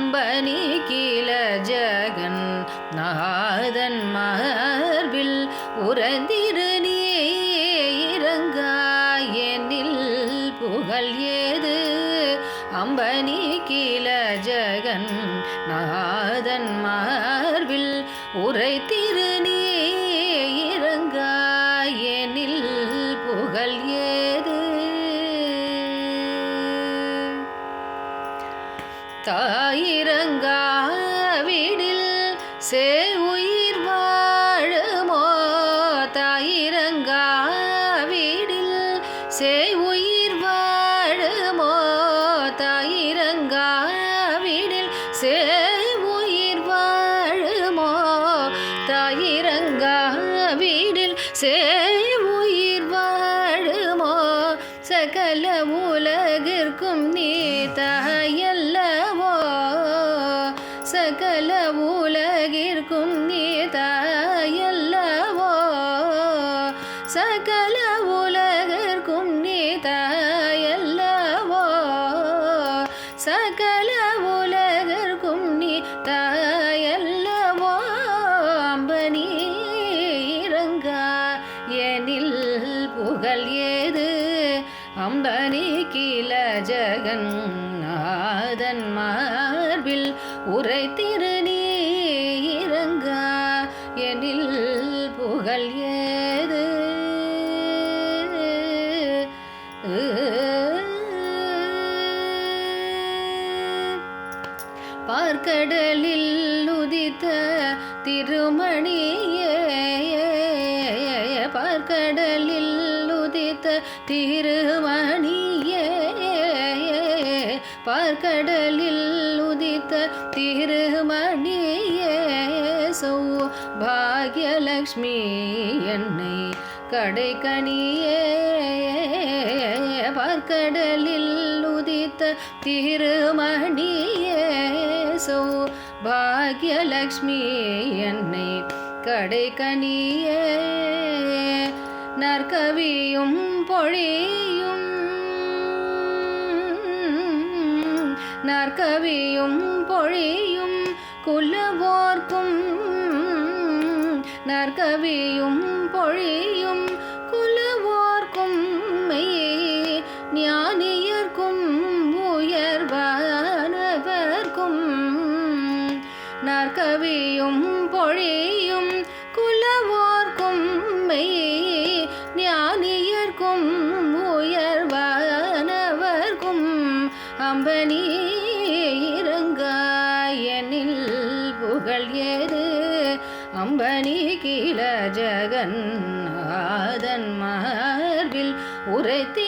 அம்பனி கீழ ஜகன் நாதன் மார்பில் உறந்திரு நீ இறங்காயெனில் புகழ் ஏது அம்பனி கீழ ஜகன் நாதன் மார்பில் உரைத்திரு நீ இறங்காயெனில் புகழ் ஏது தாயிரங்காவிடில் சேவுயிர் வாழுமோ தாயிரங்காவிடில் சேவுயிர் வாழுமோ தாயிரங்காவிடில் சேவுயிர் வாழுமோ தாயிரங்காவிடில் சேவுயிர் வாழுமோ சகல உலகிற்கும் நீ தாயல்லவோ சகல உலகிற்கும் நீ தாயல்லவோ சகல உலகிற்கும் நீ தாயல்லவோ சகல உலகிற்கும் நீ தாயல்லவோ அம்பனி இறங்காயெனில் புகழ் ஏது அம்பனி கீழ ஜகன் நாதன் மார்பில் உரைத்திரு நீ இறங்காயெனில் புகழ் ஏது பார்க்கடலில் உதித்த திருமணியே பார்க்கடலில் உதித்த திருமணியே பார்க்கடலில் உதித்த திருமணியே சௌபாகியலக்ஷ்மி என்னை கடைக்கணியே பார்க்கடலில் உதித்த திருமணியே சௌபாகியலக்ஷ்மி என்னை கடைக்கணியே நற்கவியும் பொழியும் நற்கவியும் பொழியும் குலவோர்க்கும் நற்கவியும் பொழியும் குலவோர்க்கும் ஞானியர்க்கும் உயர்வானவர்க்கும் நற்கவியும் பொழியும் குலவோர்க்கும் ஞானியர்க்கும் உயர்வானவர்க்கும் அம்பனி இறங்காயெனில் புகழ் ஏது அம்பனி கீழ ஜகன் நாதன் மார்பில் உரைத்தி